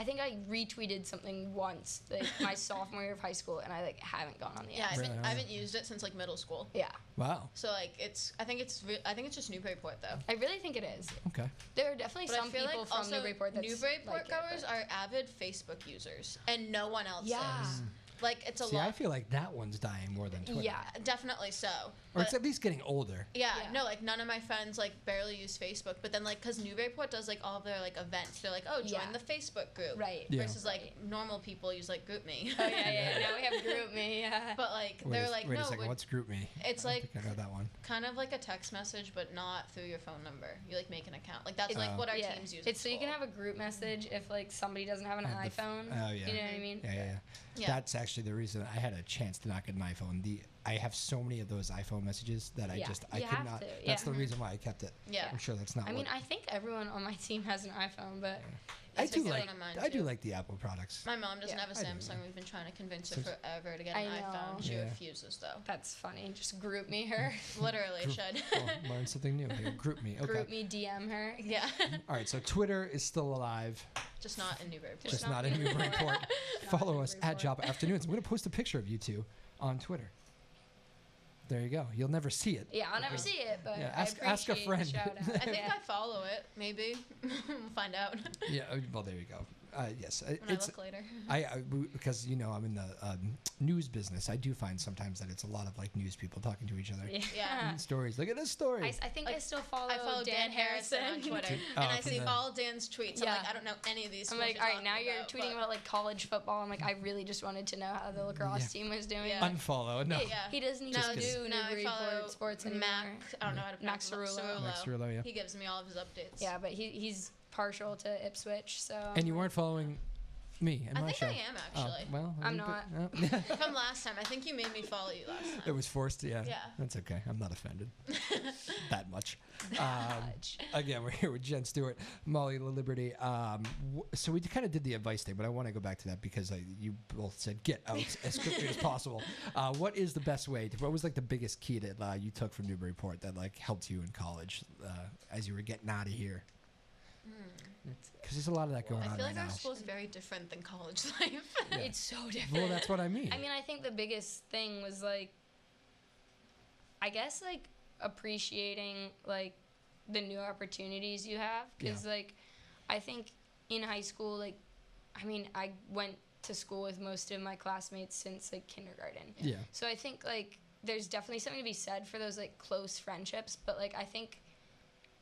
think I retweeted something once, like my sophomore year of high school, and I like haven't gone on the app.
Yeah, I haven't used it since like middle school.
Yeah.
Wow.
So like I think it's just Newburyport though.
I really think it is.
Okay.
There are definitely some people
like
from
also
Newburyport that's
Newburyport
like
goers are avid Facebook users, and no one else
Yeah.
is. Like, it's a
See,
lot.
I feel like that one's dying more than Twitter.
Yeah, definitely so.
Or it's at least getting older.
Yeah, no, like, none of my friends, like, barely use Facebook. But then, like, because Newburyport does, like, all of their, like, events. They're like, oh, join the Facebook group.
Right.
Yeah.
Versus, like, normal people use, like, GroupMe.
Oh, yeah. Now we have GroupMe, yeah.
But, like,
Wait
they're
a,
like,
wait
no.
a second, what's GroupMe?
It's
I
like,
think I know that one.
kind of like a text message, but not through your phone number. You, like, make an account. Like, that's, like, what our teams use.
It's so you can have a group message if, like, somebody doesn't have an iPhone.
Oh, yeah.
You know what I mean?
Yeah. That's actually the reason I had a chance to not get an iPhone. I have so many of those iPhone messages that I could not. That's the reason why I kept it.
Yeah.
I'm sure that's not.
I mean, I think everyone on my team has an iPhone, but
I do like the Apple products.
My mom doesn't have a Samsung. We've been trying to convince her forever to get an iPhone. She refuses though.
That's funny. Just GroupMe her.
Literally should.
Learn something new here. GroupMe. Okay.
GroupMe DM her.
Yeah.
All right. So Twitter is still alive.
Just not in Newburyport.
Just not in Newburyport. Follow us at Joppa Afternoons. I'm going to post a picture of you two on Twitter. There you go. You'll never see it.
Yeah, I'll never see it, but
ask a friend.
I think I follow it. Maybe we'll find out.
Yeah. Well, there you go. Yes.
When I look later.
Because I'm in the news business. I do find sometimes that it's a lot of like news people talking to each other.
Yeah.
Stories. Look at this story.
I think I still follow.
I follow Dan Harrison on Twitter, and I see all Dan's tweets. I'm like, I don't know any of these.
I'm like, all right, now you're tweeting about like college football. I'm like, I really just wanted to know how the lacrosse team was doing.
Yeah.
Unfollow. No.
Yeah.
He doesn't even do Newburyport sports anymore.
I don't know how to pronounce
Max
Cerullo. Yeah.
He gives me all of his updates.
Yeah, but he's partial to Ipswich, so.
And you weren't following Me and
I
my
think
show.
I am, actually.
Well,
I'm not.
From last time. I think you made me follow you last time.
It was forced. Yeah.
Yeah.
That's okay. I'm not offended that much. Again, we're here with Jen Stuart, Molly Laliberty. So we kind of did the advice thing, but I want to go back to that because you both said get out as quickly as possible. What is the best way? What was like the biggest key that you took from Newburyport that like helped you in college as you were getting out of here? Because there's a lot of that going on
I feel
right
like our
now.
school is very different than college life.
Yeah.
It's so different.
Well, that's what I mean.
I mean, I think the biggest thing was like, I guess like appreciating like the new opportunities you have. Because like, I think in high school, like, I mean, I went to school with most of my classmates since like kindergarten.
Yeah.
So I think like there's definitely something to be said for those like close friendships. But like, I think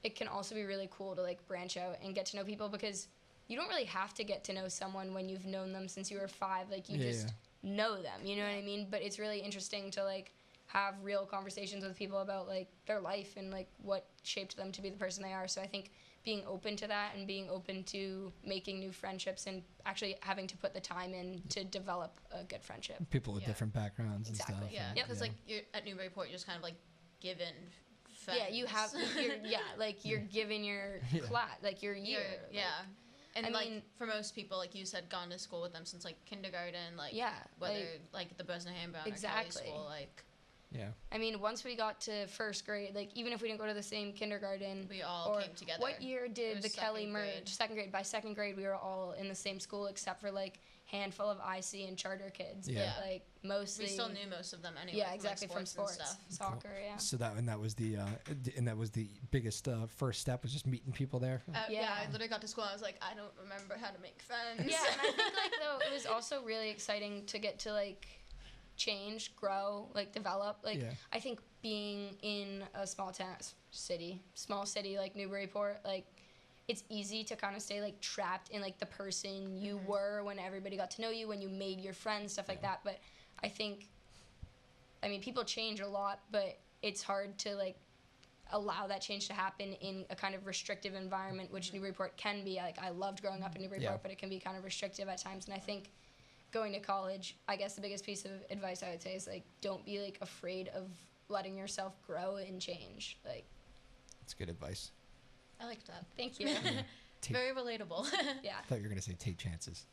it can also be really cool to like branch out and get to know people because you don't really have to get to know someone when you've known them since you were 5. Like you just know them, you know what I mean? But it's really interesting to like have real conversations with people about like their life and like what shaped them to be the person they are. So I think being open to that and being open to making new friendships and actually having to put the time in to develop a good friendship.
People with different backgrounds and stuff.
Yeah, because like you're at Newburyport, you're just kind of like given friends.
Yeah, you have, you're given your class, like your year. And I mean,
for most people, like you said, gone to school with them since like kindergarten, like whether like the Bosnia Brown or Kelly school, like.
Yeah.
I mean, once we got to first grade, like even if we didn't go to the same kindergarten,
we all came together.
What year did the Kelly merge? Second grade. By second grade, we were all in the same school except for like handful of IC and charter kids.
Yeah.
But like mostly.
We still knew most of them anyway.
Yeah, exactly, from sports
and stuff.
Soccer.
Cool.
Yeah.
So that was the biggest first step was just meeting people there.
Yeah, I literally got to school and I was like, I don't remember how to make friends.
Yeah, and I think like though it was also really exciting to get to like change, grow, like develop. Like I think being in a small city like Newburyport, like it's easy to kind of stay like trapped in like the person you were when everybody got to know you, when you made your friends, stuff like that. But I think, I mean, people change a lot, but it's hard to like allow that change to happen in a kind of restrictive environment, which Newburyport can be. Like I loved growing up in Newburyport, but it can be kind of restrictive at times. And I think going to college, I guess the biggest piece of advice I would say is like don't be like afraid of letting yourself grow and change. Like
that's good advice.
I liked that.
Thank you.
Very relatable.
Yeah.
I thought you were gonna say take chances.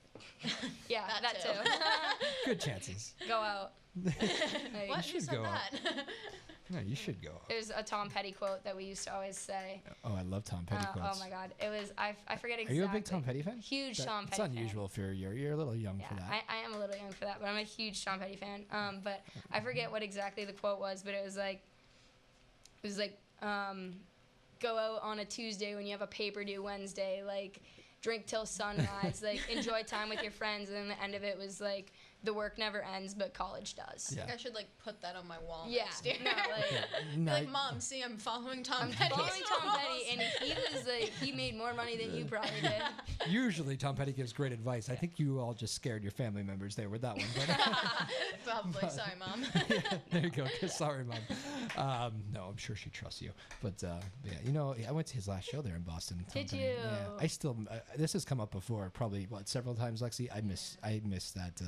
Yeah, that too.
Good chances.
Go out.
What?
You should go out. No, you should go out.
There's a Tom Petty quote that we used to always say.
Oh, I love Tom Petty quotes.
Oh my God, it was I forget exactly.
Are you a big Tom Petty fan?
Huge Tom Petty fan.
It's unusual for you're a little young for that.
I am a little young for that, but I'm a huge Tom Petty fan. But I forget what exactly the quote was, but it was like, go out on a Tuesday when you have a paper due Wednesday, like drink till sunrise, like enjoy time with your friends, and then the end of it was like the work never ends, but college does.
Yeah. I should like put that on my wall next year.
No,
like Mom, see, I'm following Tom Petty.
I'm following Tom Petty, and he was like, he made more money than you probably did.
Usually Tom Petty gives great advice. I think you all just scared your family members there with that one. But,
probably. Sorry, Mom.
There you go. Sorry, Mom. No, I'm sure she trusts you. But yeah, you know, I went to his last show there in Boston. Tom
Did
Petty.
you?
Yeah. I still. This has come up before, probably several times, Lexi. I miss that.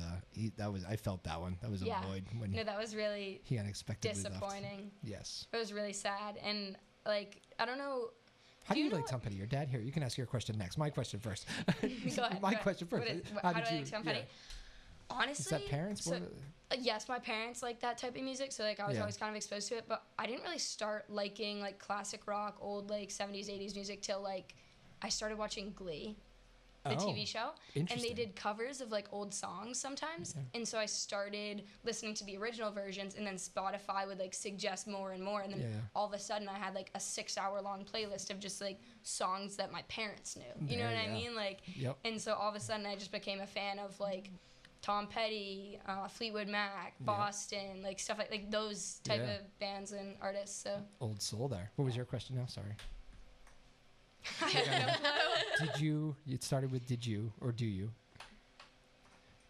I felt that one. That was a void when
that was really
he unexpectedly
disappointing.
Left. Yes.
It was really sad, and like I don't know.
How do you like Tom Petty? Your dad here. You can ask your question next. My question first.
Go ahead.
My question first.
How do I like Tom Petty? Honestly,
is that parents?
Yes, my parents like that type of music, so like I was always kind of exposed to it. But I didn't really start liking like classic rock, old like 70s, 80s music till like I started watching Glee. The TV show, and they did covers of like old songs sometimes, and so I started listening to the original versions, and then Spotify would like suggest more and more, and then all of a sudden I had like a 6-hour-long playlist of just like songs that my parents knew. You know what I mean? Like, and so all of a sudden I just became a fan of like Tom Petty, Fleetwood Mac, Boston, like stuff like those type of bands and artists. So
old soul there. What was your question now? Sorry.
I have no clue.
Did you? It started with did you or do you?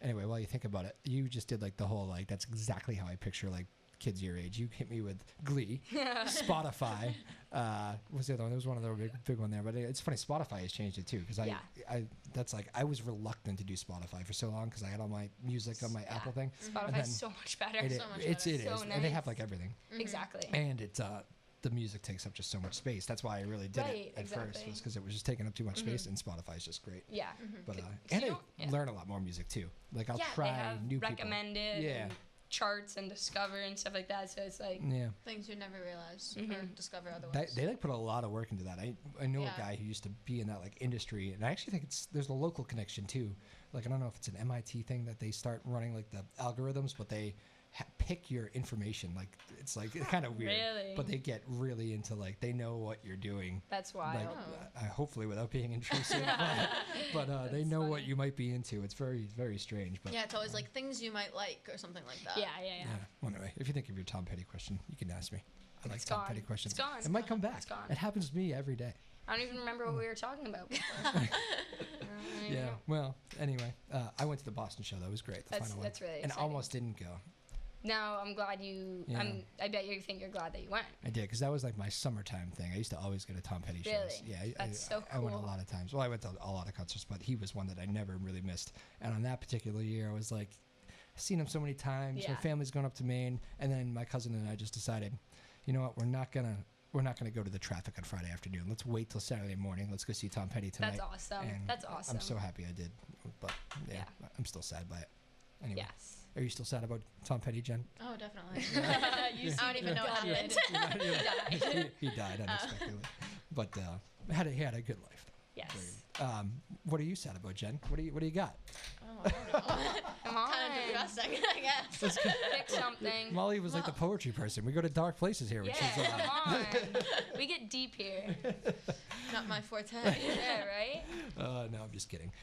Anyway, while you think about it, you just did like the whole like that's exactly how I picture like kids your age. You hit me with Glee, Spotify. What was the other one? There was one other big one there. But it's funny, Spotify has changed it too, because I was reluctant to do Spotify for so long because I had all my music on my Apple thing.
Spotify's so much better.
It is,
So
and they have like everything.
Exactly.
And it's the music takes up just so much space. That's why I really did it at first, was because it was just taking up too much space, and Spotify's just great.
Yeah.
But and I learn a lot more music too. Like I'll try
they have
new
recommended and charts and discover and stuff like that. So it's like
things you never realize or discover otherwise.
They like put a lot of work into that. I know a guy who used to be in that like industry, and I actually think there's a local connection too. Like I don't know if it's an MIT thing that they start running like the algorithms, but they pick your information. Like it's like it's kind of weird, but they get really into like they know what you're doing.
That's wild.
Like, hopefully without being intrusive, but they know what you might be into. It's very, very strange. But
it's always like things you might like or something like that.
Yeah.
Well, anyway, if you think of your Tom Petty question, you can ask me. I like Tom Petty questions.
It's gone.
It might come back.
It's gone.
It happens to me every day.
I don't even remember what we were talking about before.
Yeah. Well, anyway, I went to the Boston show. That was great. The final one.
That's really
and
exciting.
almost didn't go.
No, I'm glad you.
Yeah.
I bet you think you're glad that you went.
I did, because that was like my summertime thing. I used to always go to Tom Petty shows.
Really?
Yeah,
That's so
I went a
cool.
lot of times. Well, I went to a lot of concerts, but he was one that I never really missed. And on that particular year, I was like, I've seen him so many times.
Yeah.
My family's going up to Maine, and then my cousin and I just decided, you know what, we're not gonna go to the traffic on Friday afternoon. Let's wait till Saturday morning. Let's go see Tom Petty tonight.
That's awesome.
And
That's awesome.
I'm so happy I did, but I'm still sad by it. Anyway.
Yes.
Are you still sad about Tom Petty, Jen?
Oh, definitely.
You
I don't even know what happened.
He died unexpectedly, but he had a good life.
Yes.
What are you sad about, Jen? What do you got?
Oh, I don't know.
Come on.
Kind of depressing, I guess.
Pick something.
Molly was like the poetry person. We go to dark places here. Which is,
come on. We get deep here.
Not my forte.
Yeah, right?
No, I'm just kidding.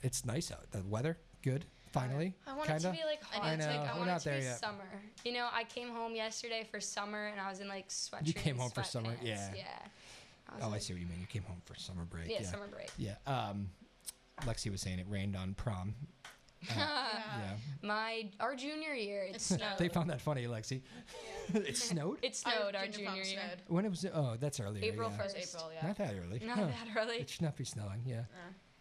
It's nice out. The weather, good. Finally,
I want
kinda.
it to be like hot.
I know.
I
We're
want
not
it to
there
be
yet.
summer. You know, I came home yesterday for summer and I was in like sweatshirts.
You came home
and
for summer?
sweatpants.
Yeah.
Yeah.
I see what you mean. You came home for summer break.
Yeah, summer break.
Yeah. Lexi was saying it rained on prom.
Our junior year, it snowed.
They found that funny, Lexi. It snowed?
It snowed our junior year.
When it was, that's earlier.
April
yeah.
1st.
April, yeah.
Not that early.
Not that early.
It should not be snowing, yeah.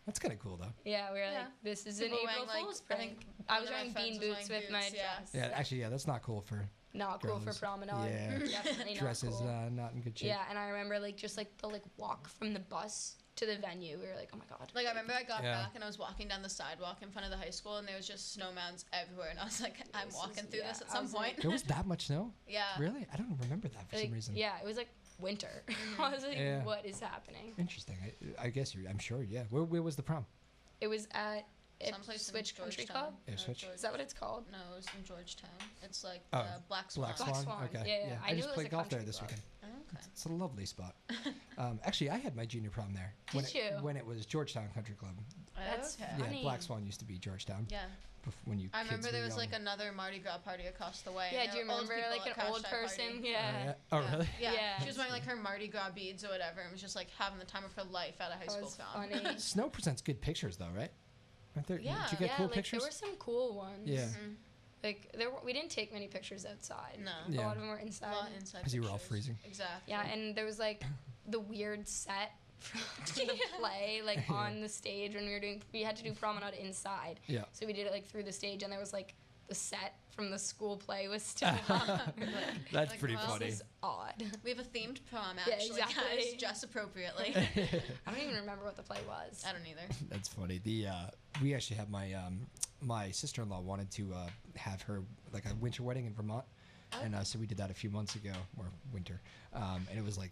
That's kind of cool, though.
Yeah, we were like, this is an
People
April
wearing,
Fool's
I
prank.
think
I was
one of
wearing
my
bean
friends was
boots
wearing
with my
boots,
dress.
Yeah, actually, that's not cool for
Not cool for
girls.
promenade.
Yeah.
Definitely not
dresses.
cool.
Not in good shape.
Yeah, and I remember just the walk from the bus to the venue. We were like, oh my god.
Like, I remember I got
Yeah.
back and I was walking down the sidewalk in front of the high school and there was just snow mounds everywhere. And I was like, I'm walking through this at
I
some
was
point.
There was that much snow?
Yeah.
Really? I don't remember that for some reason.
Yeah, it was like winter. I was like,
Yeah.
what is happening?
Interesting. I guess I'm sure, yeah. Where was the prom?
It was at
Someplace
Switch
in
Country
Georgetown.
Club.
Ipswich?
Is that what it's called?
No, it was in Georgetown. It's like
Oh,
Black Swan.
Black Swan?
Swan.
Okay.
Yeah. I
I
knew
just
it was
played
a
golf there
country
this
club.
weekend.
Oh, okay.
It's a lovely spot. Actually, I had my junior prom there.
Did you?
When it was Georgetown Country Club.
That's
Okay.
funny.
Yeah, Black Swan used to be Georgetown.
Yeah.
When you
I
kids
remember
were
there was
young.
like another Mardi Gras party across the way.
Yeah,
and
do you
there were old
remember
people
like
at
an old
Crash That
person?
Party.
Yeah.
Oh, really?
Yeah.
Yeah.
She was wearing like her Mardi Gras beads or whatever and was just like having the time of her life at a high
That
school
was
prom.
funny.
Snow presents good pictures, though, right? Aren't there?
Yeah.
Did you get
yeah,
cool
like
pictures?
there were some cool ones.
Yeah.
Like we didn't take many pictures outside.
No.
Yeah.
A lot of them were inside.
A lot inside
Because you were all
pictures.
freezing.
Exactly.
Yeah, and there was like the weird set from the play on the stage when we had to do promenade inside.
Yeah.
So we did it through the stage, and there was the set from the school play was still up. We were like,
That's
Like,
pretty
well,
funny.
this is odd.
We have a themed prom,
Yeah,
actually,
exactly.
guys. Dress appropriately.
I don't even remember what the play was.
I don't either.
That's funny. We actually have my sister-in-law wanted to have her like a winter wedding in Vermont, and so we did that a few months ago, or winter, and it was like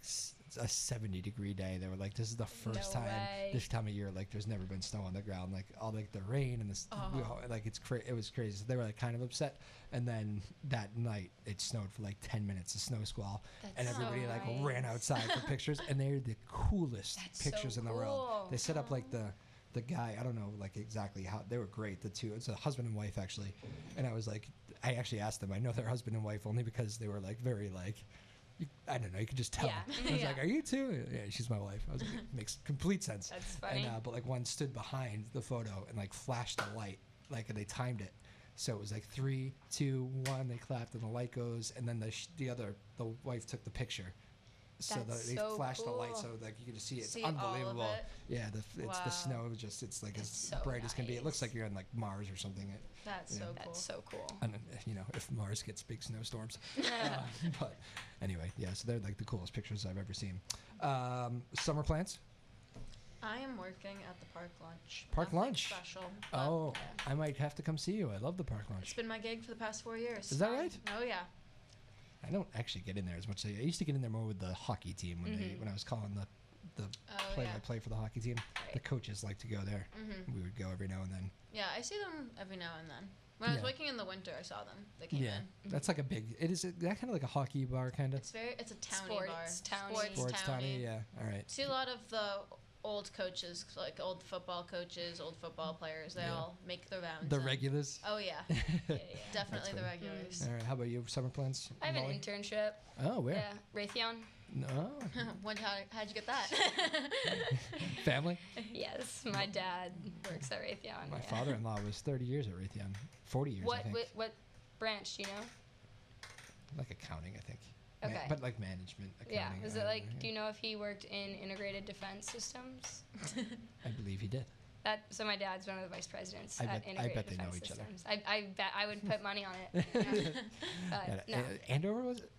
a 70-degree day. They were like, this is the first
No
time
way.
this time of year, like there's never been snow on the ground, like all like the rain and this, it was crazy. So they were like kind of upset, and then that night it snowed for like 10 minutes, a snow squall, and
That's
everybody
so
like
nice.
ran outside for pictures, and they're the coolest
That's so
pictures in the world.
cool.
They set up like the guy, I don't know like exactly how, they were great, the two, it's a husband and wife actually, and I was like, I actually asked them, I know they're husband and wife only because they were like very like, I don't know, you could just tell.
Yeah.
I was
Yeah.
like, are you too? Yeah, she's my wife. I was like, it makes complete sense.
That's funny.
And, but like one stood behind the photo and like flashed the light, like, and they timed it. So it was like 3, 2, 1. They clapped, and the light goes, and then the wife took the picture. So they flashed the light, so like you can just see it. It's unbelievable.
All of it?
Yeah, it's the snow. It's like as
so
bright as can be. It looks
nice.
like you're on like Mars or something.
That's so cool.
That's so cool.
And if Mars gets big snowstorms. But anyway, yeah. So they're like the coolest pictures I've ever seen. Summer plans?
I am working at the park lunch.
Park
Nothing
lunch?
Special.
Oh,
Yeah.
I might have to come see you. I love the park
It's
lunch.
been my gig for the past 4 years.
Is that right?
Oh yeah.
I don't actually get in there as much as I used to get in there more with the hockey team when I was calling the play-by-play for the hockey team.
Right.
The coaches like to go there. We would go every now and then.
Yeah, I see them every now and then. When I was working in the winter, I saw them. They came in.
That's like a big. It is that kind of like a hockey bar kind of.
It's a towny bar.
Sports
towny. Yeah. All right.
See a lot of the old coaches, like old football coaches, old football players. They all make their rounds.
The regulars.
Oh yeah,
Yeah.
definitely the
funny.
regulars.
All right. How about you? Summer plans?
I have an
Molly?
internship.
Oh, where?
Yeah, Raytheon.
No.
How'd you get that?
Family?
Yes, my dad works at Raytheon.
My
yeah.
father-in-law was 30 years at Raytheon. 40 years, I think.
What branch do you know?
Like accounting, I think.
Okay.
But like management,
Yeah.
accounting.
Is it like? Do you know if he worked in integrated defense systems?
I believe he did.
So my dad's one of the vice presidents
I
at
bet
integrated
they know
defense
each other.
systems. I bet I would put money on it. But no.
Andover was it?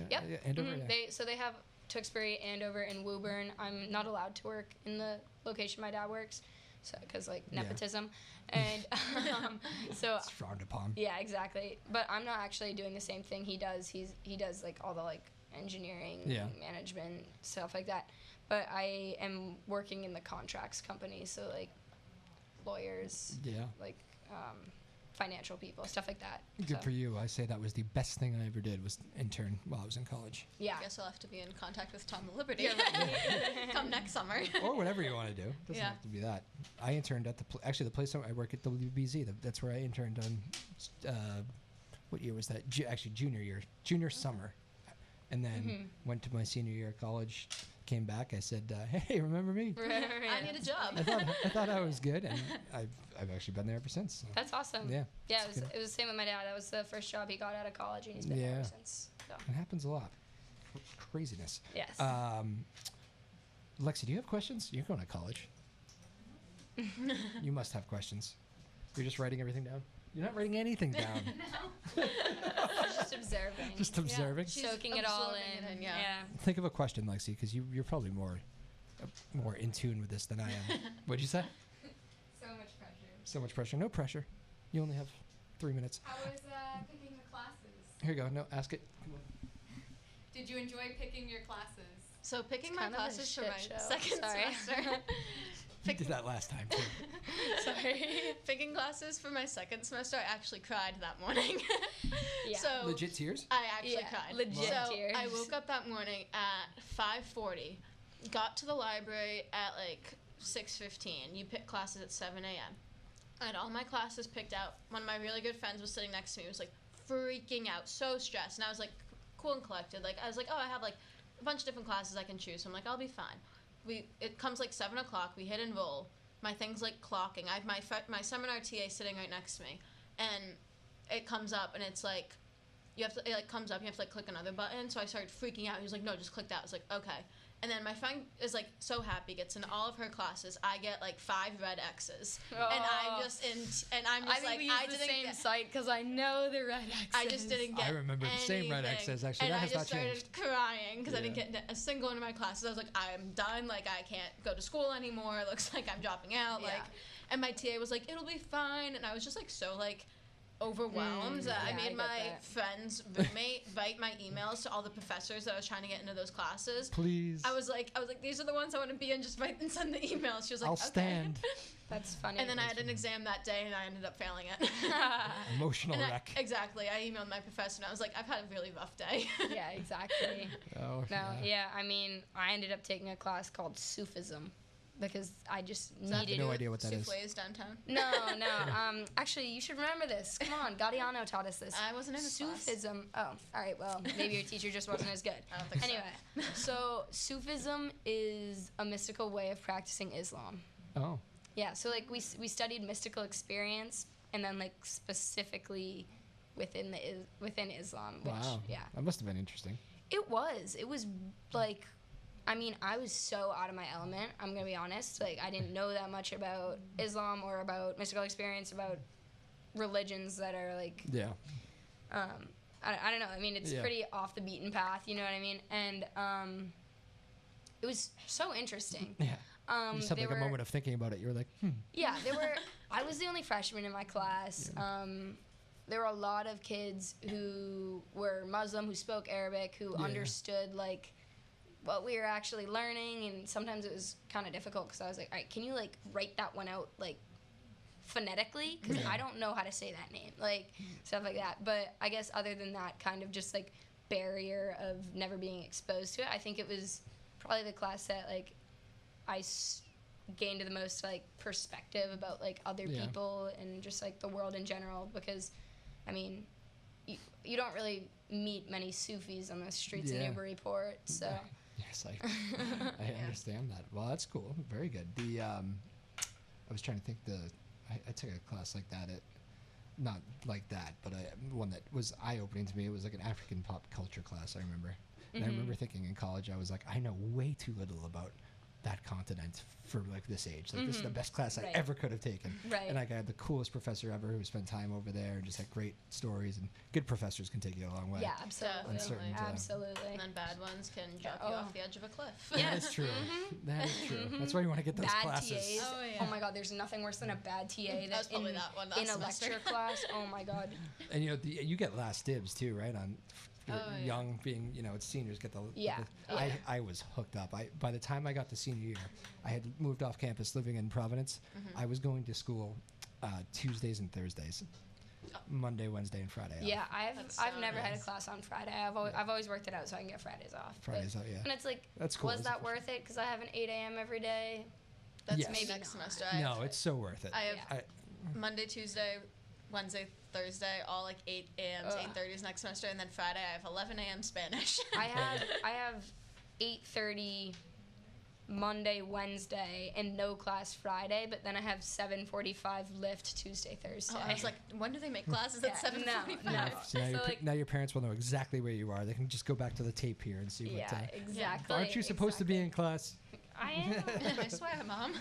Yep.
Yeah, Andover,
Mhm.
yeah.
They have Tewksbury, Andover, and Woburn. I'm not allowed to work in the location my dad works, so because like
Yeah.
nepotism, and so
It's frowned upon.
yeah, exactly. But I'm not actually doing the same thing he does. He does like all the like engineering, management stuff like that. But I am working in the contracts company, so like lawyers,
Yeah.
like financial people, stuff like that.
Good
So,
for you. I say that was the best thing I ever did was intern while I was in college.
Yeah.
I guess I'll have to be in contact with Tom Laliberty.
Yeah, right.
Come next summer.
Or whatever you want to do. Doesn't
Yeah.
have to be that. I interned at actually the place I work at WBZ. That's where I interned on. What year was that? Actually, junior summer, and then went to my senior year of college. Came back. I said, "Hey, remember me?"
I need a job.
I thought I was good, and I've actually been there ever since. So.
That's awesome.
Yeah.
Yeah,
it's
it
good.
was the same with my dad. That was the first job he got out of college, and he's been there ever since. So.
It happens a lot. Craziness.
Yes.
Lexi, do you have questions? You're going to college. You must have questions. You're just writing everything down? You're not writing anything down.
Just observing.
Just observing?
She's
soaking it all
absorbing
in.
it in, yeah.
Think of a question, Lexi, because you're probably more in tune with this than I am. What'd you say?
So much pressure.
So much pressure. No pressure. You only have 3 minutes.
How was picking the classes?
Here you go. No, ask it. Come on.
Did you enjoy picking your classes?
So picking
It's
my
kind of a
classes for
shit
my
show.
second
Sorry.
semester.
You did that last time, too.
Sorry. Picking classes for my second semester, I actually cried that morning.
Yeah.
So
Legit tears?
I actually
Yeah,
cried.
legit
so
tears.
I woke up that morning at 5:40, got to the library at like 6:15. You pick classes at 7 a.m. I had all my classes picked out. One of my really good friends was sitting next to me. He was like freaking out, so stressed, and I was like cool and collected. Like I was like, oh, I have like a bunch of different classes I can choose. So I'm like, I'll be fine. It comes like 7 o'clock. We hit enroll. My thing's like clocking. I have my seminar TA sitting right next to me, and it comes up and it's like it like comes up. You have to like click another button. So I started freaking out. He was like, no, just click that. I was like, okay. And then my friend is like so happy, gets in all of her classes. I get like 5 red X's, and I'm just
I think we use the same site because I know the red X's.
I just didn't get.
I remember the same red X's, actually.
And
That
I
has
just
not
started
changed.
crying because I didn't
Yeah.
get a single one of my classes. I was like, I'm done. Like I can't go to school anymore. It looks like I'm dropping out.
Yeah.
Like, and my TA was like, it'll be fine. And I was just like so like overwhelmed that I
yeah, I
made
get
my
that.
friend's roommate write my emails to all the professors that I was trying to get into those classes.
Please.
I was like, these are the ones I want to be in. Just write and send the emails. She was like,
I'll
okay.
stand.
That's funny.
And then I had an exam that day, and I ended up failing it.
Emotional
And
wreck.
exactly. I emailed my professor, and I was like, I've had a really rough day.
Yeah, exactly.
Oh,
No, yeah. I mean, I ended up taking a class called Sufism because I just
I have
needed
no idea what that is.
Souffles downtown.
No. Actually, you should remember this. Come on, Gaudiano taught us this.
I wasn't in his class.
Sufism. Oh, all right. Well, maybe your teacher just wasn't as good.
I don't think so.
Anyway, so Sufism is a mystical way of practicing Islam.
Oh.
Yeah. So like we studied mystical experience and then like specifically within Islam. Which,
wow.
Yeah.
That must have been interesting.
It was like, I mean, I was so out of my element. I'm gonna be honest. Like, I didn't know that much about Islam or about mystical experience, about religions that are like,
Yeah.
I don't know. I mean, it's pretty off the beaten path. You know what I mean? And it was so interesting.
Yeah. You just had like a moment of thinking about it. You were like,
Yeah, I was the only freshman in my class.
Yeah.
There were a lot of kids who were Muslim, who spoke Arabic, who understood like what we were actually learning, and sometimes it was kind of difficult because I was like, all right, can you like write that one out like phonetically? Because I don't know how to say that name, like stuff like that. But I guess other than that kind of just like barrier of never being exposed to it, I think it was probably the class that like I gained the most like perspective about like other people and just like the world in general, because I mean you don't really meet many Sufis on the streets of Newburyport, so
yes, I understand that. Well, that's cool. Very good. I was trying to think I took a class like that not like that, but one that was eye-opening to me. It was like an African pop culture class, I remember. And I remember thinking in college, I was like, I know way too little about that continent for like this age. Like this is the best class I ever could have taken.
Right.
And like I had the coolest professor ever who spent time over there and just had great stories, and good professors can take you a long way.
Yeah, absolutely.
Definitely.
Absolutely.
And then bad ones can drop you off the edge of a cliff.
That is true. That is true. That's why you want to get those
bad
classes.
TAs.
Oh
my God, there's nothing worse than a bad TA
That was probably that one
in a
semester.
lecture class. Oh my God.
And you know, you get last dibs too, right? On young being, it's seniors get the. I was hooked up. By the time I got to senior year, I had moved off campus, living in Providence. I was going to school Tuesdays and Thursdays, Monday, Wednesday, and Friday.
Yeah,
off.
I've never had a class on Friday. I've always worked it out so I can get Fridays off.
Fridays out, yeah.
And it's like,
that's cool.
Was that worth it? Because I have an 8 a.m. every day.
That's
Yes.
maybe
Maybe
next
not.
semester.
No, it's so worth it.
I have Monday, Tuesday, Wednesday, Thursday, all like 8 a.m. to 8:30s next semester, and then Friday I have 11 a.m. Spanish.
I have 8:30 Monday, Wednesday, and no class Friday, but then I have 7:45 lift Tuesday, Thursday.
I was like, when do they make classes at 7:45?
No.
So now your parents will know exactly where you are. They can just go back to the tape here and see what.
Yeah, exactly.
Aren't you supposed to be in class?
I am.
I swear, Mom.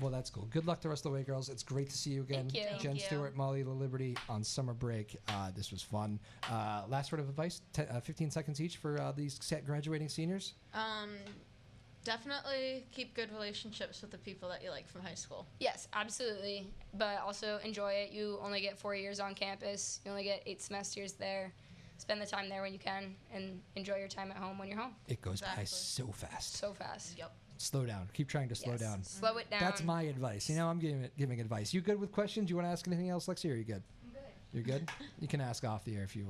Well, that's cool. Good luck the rest of the way, girls. It's great to see you again.
Thank you.
Jen Stuart, Molly Laliberty on summer break. This was fun. Last word of advice, 15 seconds each for these graduating seniors.
Definitely keep good relationships with the people that you like from high school.
Yes, absolutely. But also enjoy it. You only get 4 years on campus. You only get 8 semesters there. Spend the time there when you can, and enjoy your time at home when you're home.
It goes by so fast.
So fast.
Yep.
Slow down. Keep trying to slow down.
Slow it down.
That's my advice. I'm giving advice. You good with questions? You want to ask anything else, Lexi, or are you good?
I'm good.
You're good? You can ask off the air if you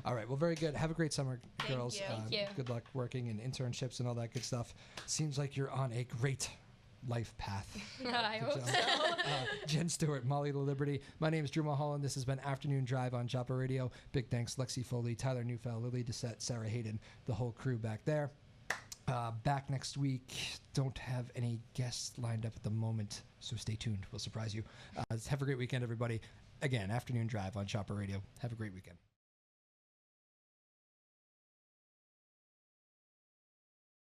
All right. Well, very good. Have a great summer, girls.
Thank
you.
Good luck working and internships and all that good stuff. Seems like you're on a great life path.
I hope so.
Jen Stewart, Molly Laliberty. My name is Drew Moholland. This has been Afternoon Drive on Joppa Radio. Big thanks, Lexi Foley, Tyler Neufeld, Lily Doucette, Sarah Hayden, the whole crew back there. Back next week. Don't have any guests lined up at the moment, so stay tuned. We'll surprise you. Have a great weekend, everybody. Again, Afternoon Drive on Joppa Radio. Have a great weekend.